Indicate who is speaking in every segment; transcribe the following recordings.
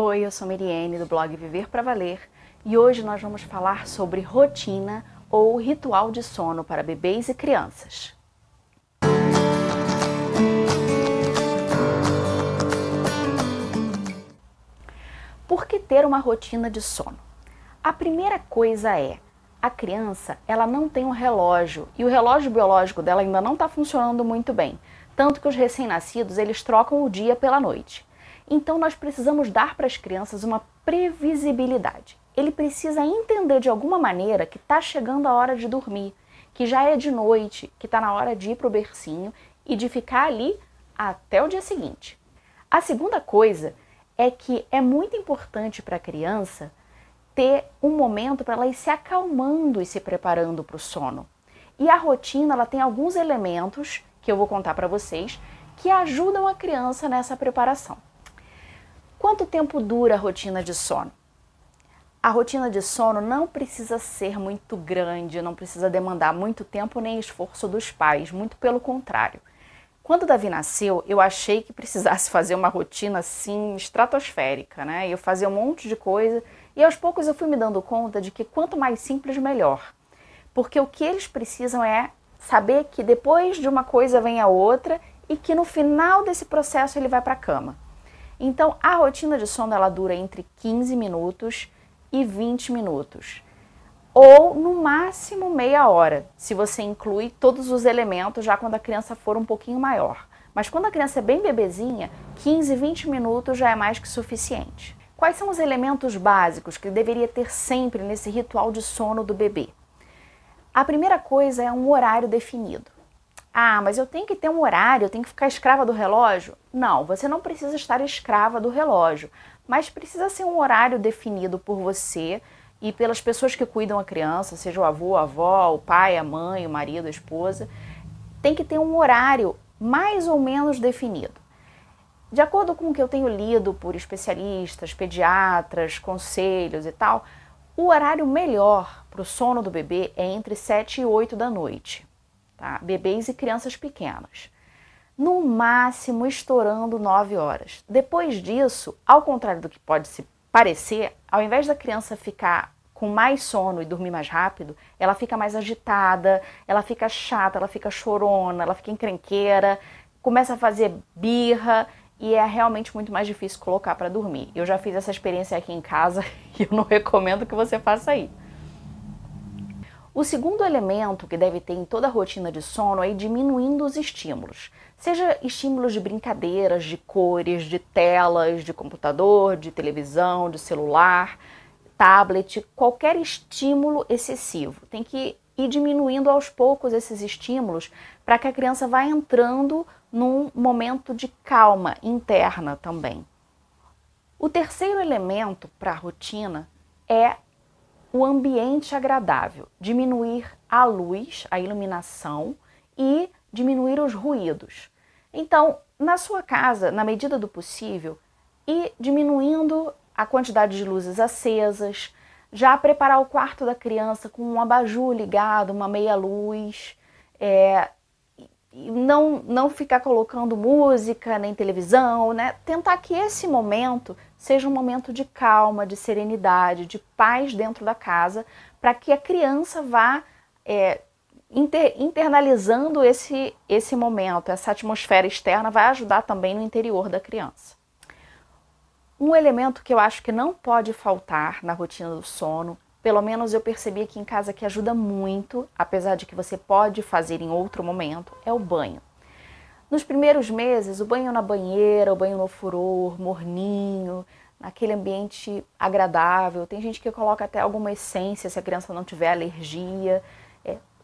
Speaker 1: Oi, eu sou Miriene do blog Viver para Valer e hoje nós vamos falar sobre rotina ou ritual de sono para bebês e crianças. Por que ter uma rotina de sono? A primeira coisa é, a criança ela não tem um relógio e o relógio biológico dela ainda não está funcionando muito bem, tanto que os recém-nascidos eles trocam o dia pela noite. Então nós precisamos dar para as crianças uma previsibilidade. Ele precisa entender de alguma maneira que está chegando a hora de dormir, que já é de noite, que está na hora de ir para o bercinho e de ficar ali até o dia seguinte. A segunda coisa é que é muito importante para a criança ter um momento para ela ir se acalmando e se preparando para o sono. E a rotina ela tem alguns elementos que eu vou contar para vocês que ajudam a criança nessa preparação. Quanto tempo dura a rotina de sono? A rotina de sono não precisa ser muito grande, não precisa demandar muito tempo nem esforço dos pais, muito pelo contrário. Quando o Davi nasceu, eu achei que precisasse fazer uma rotina assim estratosférica, né? Eu fazia um monte de coisa e aos poucos eu fui me dando conta de que quanto mais simples, melhor. Porque o que eles precisam é saber que depois de uma coisa vem a outra e que no final desse processo ele vai para a cama. Então, a rotina de sono ela dura entre 15 minutos e 20 minutos. Ou, no máximo, meia hora, se você inclui todos os elementos já quando a criança for um pouquinho maior. Mas quando a criança é bem bebezinha, 15, 20 minutos já é mais que suficiente. Quais são os elementos básicos que deveria ter sempre nesse ritual de sono do bebê? A primeira coisa é um horário definido. Ah, mas eu tenho que ter um horário, eu tenho que ficar escrava do relógio? Não, você não precisa estar escrava do relógio, mas precisa ser um horário definido por você e pelas pessoas que cuidam a criança, seja o avô, a avó, o pai, a mãe, o marido, a esposa. Tem que ter um horário mais ou menos definido. De acordo com o que eu tenho lido por especialistas, pediatras, conselhos e tal, o horário melhor para o sono do bebê é entre 7 e 8 da noite. Tá? Bebês e crianças pequenas. No máximo, estourando 9 horas. Depois disso, ao contrário do que pode se parecer, ao invés da criança ficar com mais sono e dormir mais rápido, ela fica mais agitada, ela fica chata, ela fica chorona, ela fica encrenqueira, começa a fazer birra e é realmente muito mais difícil colocar para dormir. Eu já fiz essa experiência aqui em casa e eu não recomendo que você faça aí. O segundo elemento que deve ter em toda a rotina de sono é ir diminuindo os estímulos. Seja estímulos de brincadeiras, de cores, de telas, de computador, de televisão, de celular, tablet, qualquer estímulo excessivo. Tem que ir diminuindo aos poucos esses estímulos para que a criança vá entrando num momento de calma interna também. O terceiro elemento para a rotina é o ambiente agradável, diminuir a luz, a iluminação e diminuir os ruídos. Então, na sua casa, na medida do possível, ir diminuindo a quantidade de luzes acesas, já preparar o quarto da criança com um abajur ligado, uma meia luz, não ficar colocando música nem televisão, né? Tentar que esse momento seja um momento de calma, de serenidade, de paz dentro da casa, para que a criança vá internalizando esse momento, essa atmosfera externa vai ajudar também no interior da criança. Um elemento que eu acho que não pode faltar na rotina do sono, pelo menos eu percebi aqui em casa que ajuda muito, apesar de que você pode fazer em outro momento, é o banho. Nos primeiros meses, o banho na banheira, o banho no furor, morninho, naquele ambiente agradável. Tem gente que coloca até alguma essência se a criança não tiver alergia.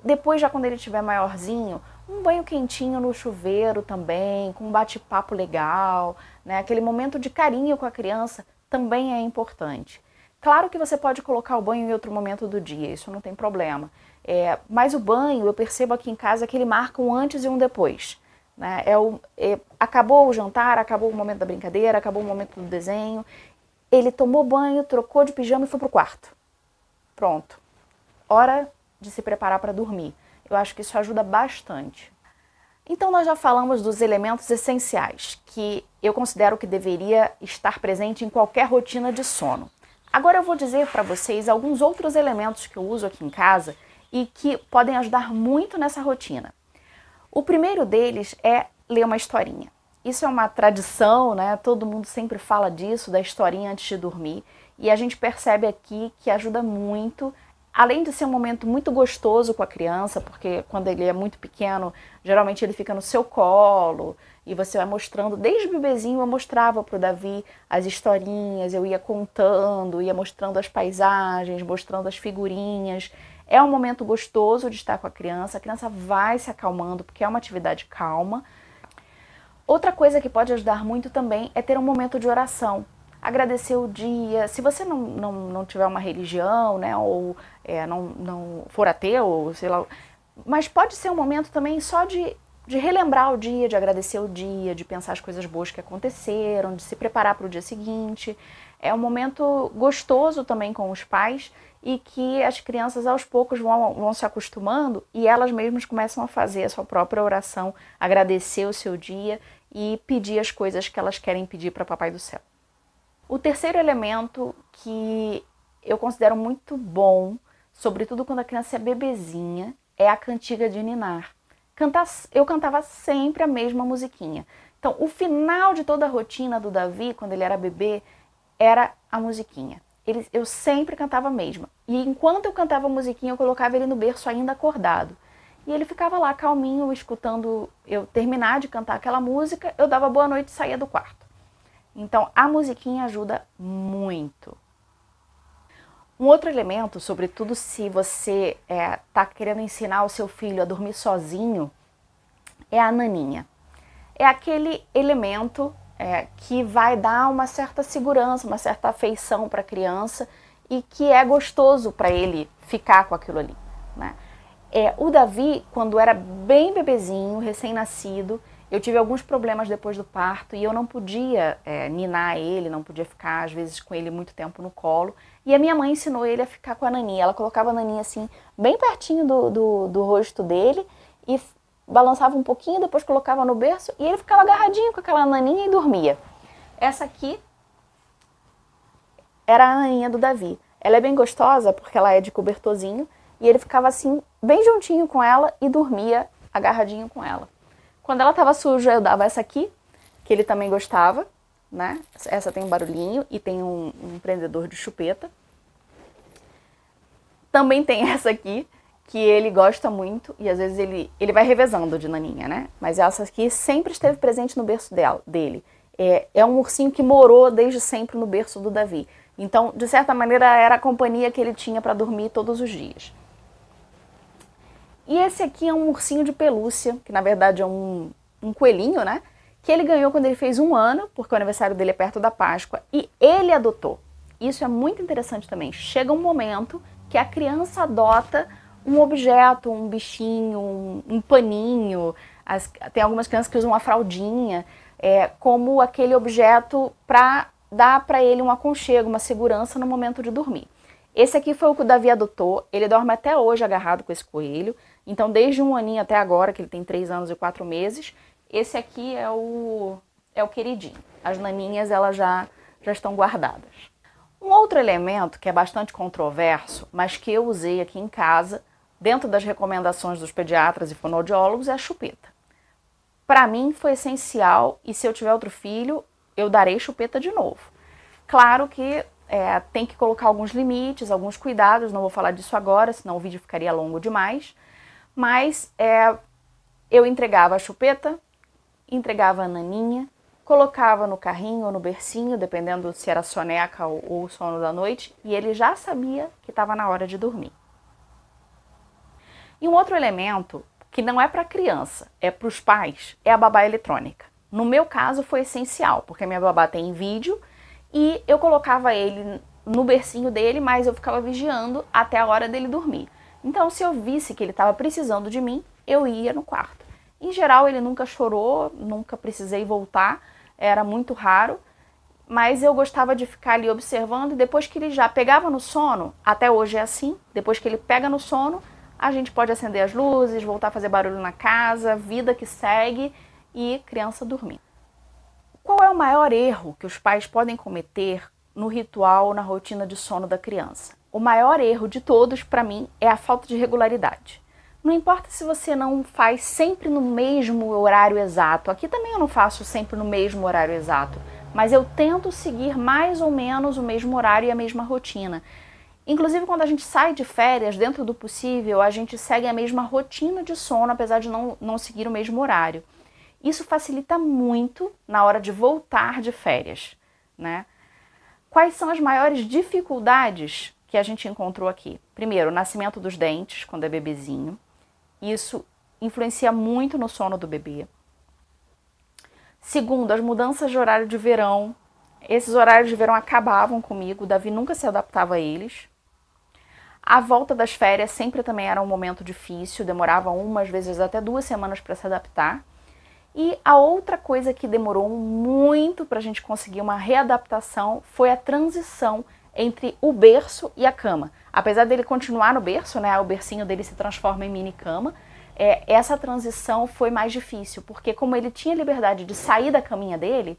Speaker 1: Depois, já quando ele estiver maiorzinho, um banho quentinho no chuveiro também, com um bate-papo legal, né? Aquele momento de carinho com a criança também é importante. Claro que você pode colocar o banho em outro momento do dia, isso não tem problema. Mas o banho, eu percebo aqui em casa que ele marca um antes e um depois. Né? Acabou o jantar, acabou o momento da brincadeira, acabou o momento do desenho. Ele tomou banho, trocou de pijama e foi pro quarto. Pronto. Hora de se preparar para dormir. Eu acho que isso ajuda bastante. Então nós já falamos dos elementos essenciais, que eu considero que deveria estar presente em qualquer rotina de sono. Agora eu vou dizer para vocês alguns outros elementos que eu uso aqui em casa e que podem ajudar muito nessa rotina. O primeiro deles é ler uma historinha. Isso é uma tradição, né? Todo mundo sempre fala disso, da historinha antes de dormir. E a gente percebe aqui que ajuda muito, além de ser um momento muito gostoso com a criança, porque quando ele é muito pequeno, geralmente ele fica no seu colo, e você vai mostrando, desde bebezinho eu mostrava para o Davi as historinhas, eu ia contando, ia mostrando as paisagens, mostrando as figurinhas. É um momento gostoso de estar com a criança vai se acalmando, porque é uma atividade calma. Outra coisa que pode ajudar muito também é ter um momento de oração. Agradecer o dia. Se você não tiver uma religião, né, ou não for ateu, sei lá, mas pode ser um momento também só de relembrar o dia, de agradecer o dia, de pensar as coisas boas que aconteceram, de se preparar para o dia seguinte. É um momento gostoso também com os pais e que as crianças aos poucos vão se acostumando e elas mesmas começam a fazer a sua própria oração, agradecer o seu dia e pedir as coisas que elas querem pedir para Papai do Céu. O terceiro elemento que eu considero muito bom, sobretudo quando a criança é bebezinha, é a cantiga de ninar. Eu cantava sempre a mesma musiquinha. Então, o final de toda a rotina do Davi, quando ele era bebê, era a musiquinha. Eu sempre cantava a mesma. E enquanto eu cantava a musiquinha, eu colocava ele no berço ainda acordado. E ele ficava lá calminho, escutando eu terminar de cantar aquela música, eu dava boa noite e saía do quarto. Então, a musiquinha ajuda muito. Um outro elemento, sobretudo se você está querendo ensinar o seu filho a dormir sozinho, é a naninha. É aquele elemento que vai dar uma certa segurança, uma certa afeição para a criança e que é gostoso para ele ficar com aquilo ali, né? O Davi, quando era bem bebezinho, recém-nascido, eu tive alguns problemas depois do parto e eu não podia ninar ele, não podia ficar às vezes com ele muito tempo no colo. E a minha mãe ensinou ele a ficar com a naninha. Ela colocava a naninha assim, bem pertinho do rosto dele e balançava um pouquinho, depois colocava no berço e ele ficava agarradinho com aquela naninha e dormia. Essa aqui era a naninha do Davi. Ela é bem gostosa porque ela é de cobertorzinho e ele ficava assim, bem juntinho com ela e dormia agarradinho com ela. Quando ela estava suja, eu dava essa aqui, que ele também gostava, né? Essa tem um barulhinho e tem um prendedor de chupeta. Também tem essa aqui, que ele gosta muito e às vezes ele vai revezando de naninha, né? Mas essa aqui sempre esteve presente no berço dele. É um ursinho que morou desde sempre no berço do Davi. Então, de certa maneira, era a companhia que ele tinha para dormir todos os dias. E esse aqui é um ursinho de pelúcia, que na verdade é um coelhinho, né? Que ele ganhou quando ele fez 1 ano, porque o aniversário dele é perto da Páscoa, e ele adotou. Isso é muito interessante também. Chega um momento que a criança adota um objeto, um bichinho, um paninho. Tem algumas crianças que usam uma fraldinha, como aquele objeto para dar para ele um aconchego, uma segurança no momento de dormir. Esse aqui foi o que o Davi adotou, ele dorme até hoje agarrado com esse coelho, então desde 1 aninho até agora, que ele tem 3 anos e 4 meses, esse aqui é o queridinho. As naninhas elas já estão guardadas. Um outro elemento que é bastante controverso, mas que eu usei aqui em casa, dentro das recomendações dos pediatras e fonoaudiólogos, é a chupeta. Para mim foi essencial e se eu tiver outro filho, eu darei chupeta de novo. Claro que tem que colocar alguns limites, alguns cuidados, não vou falar disso agora, senão o vídeo ficaria longo demais. Mas eu entregava a chupeta, entregava a naninha, colocava no carrinho ou no bercinho, dependendo se era soneca ou sono da noite, e ele já sabia que estava na hora de dormir. E um outro elemento, que não é para criança, é para os pais, é a babá eletrônica. No meu caso foi essencial, porque minha babá tem vídeo e eu colocava ele no bercinho dele, mas eu ficava vigiando até a hora dele dormir. Então, se eu visse que ele estava precisando de mim, eu ia no quarto. Em geral, ele nunca chorou, nunca precisei voltar, era muito raro, mas eu gostava de ficar ali observando e depois que ele já pegava no sono, até hoje é assim, depois que ele pega no sono, a gente pode acender as luzes, voltar a fazer barulho na casa, vida que segue e criança dormindo. Qual é o maior erro que os pais podem cometer no ritual, na rotina de sono da criança? O maior erro de todos, para mim, é a falta de regularidade. Não importa se você não faz sempre no mesmo horário exato. Aqui também eu não faço sempre no mesmo horário exato, mas eu tento seguir mais ou menos o mesmo horário e a mesma rotina. Inclusive, quando a gente sai de férias, dentro do possível, a gente segue a mesma rotina de sono, apesar de não seguir o mesmo horário. Isso facilita muito na hora de voltar de férias, né? Quais são as maiores dificuldades que a gente encontrou aqui? Primeiro, o nascimento dos dentes, quando é bebezinho. Isso influencia muito no sono do bebê. Segundo, as mudanças de horário de verão. Esses horários de verão acabavam comigo, o Davi nunca se adaptava a eles. A volta das férias sempre também era um momento difícil, demorava às vezes até 2 semanas para se adaptar. E a outra coisa que demorou muito para a gente conseguir uma readaptação foi a transição entre o berço e a cama. Apesar dele continuar no berço, né, o bercinho dele se transforma em mini cama, essa transição foi mais difícil, porque como ele tinha liberdade de sair da caminha dele,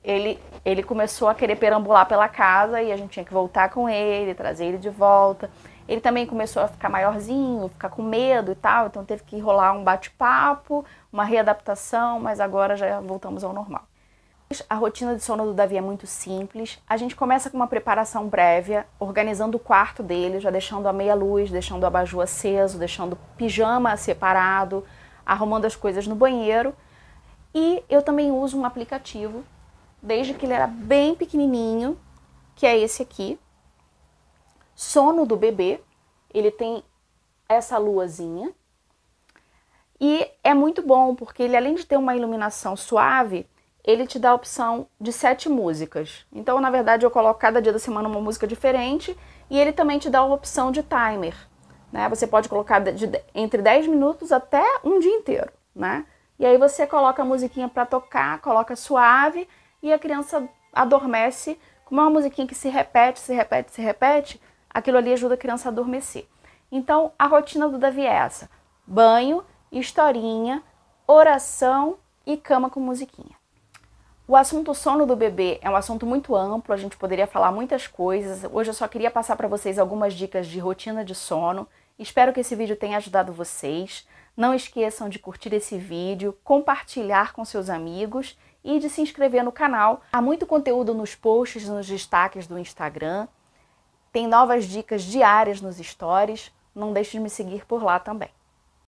Speaker 1: ele começou a querer perambular pela casa e a gente tinha que voltar com ele, trazer ele de volta. Ele também começou a ficar maiorzinho, ficar com medo e tal, então teve que rolar um bate-papo, uma readaptação, mas agora já voltamos ao normal. A rotina de sono do Davi é muito simples. A gente começa com uma preparação prévia, organizando o quarto dele, já deixando a meia luz, deixando o abajur aceso, deixando o pijama separado, arrumando as coisas no banheiro. E eu também uso um aplicativo, desde que ele era bem pequenininho, que é esse aqui, Sono do Bebê. Ele tem essa luazinha e é muito bom porque ele, além de ter uma iluminação suave, ele te dá a opção de 7 músicas. Então, na verdade, eu coloco cada dia da semana uma música diferente e ele também te dá a opção de timer, né? Você pode colocar entre 10 minutos até um dia inteiro, né? E aí você coloca a musiquinha para tocar, coloca suave e a criança adormece. Como é uma musiquinha que se repete, se repete, se repete, aquilo ali ajuda a criança a adormecer. Então, a rotina do Davi é essa: banho, historinha, oração e cama com musiquinha. O assunto sono do bebê é um assunto muito amplo, a gente poderia falar muitas coisas. Hoje eu só queria passar para vocês algumas dicas de rotina de sono. Espero que esse vídeo tenha ajudado vocês. Não esqueçam de curtir esse vídeo, compartilhar com seus amigos e de se inscrever no canal. Há muito conteúdo nos posts, nos destaques do Instagram. Tem novas dicas diárias nos stories. Não deixe de me seguir por lá também.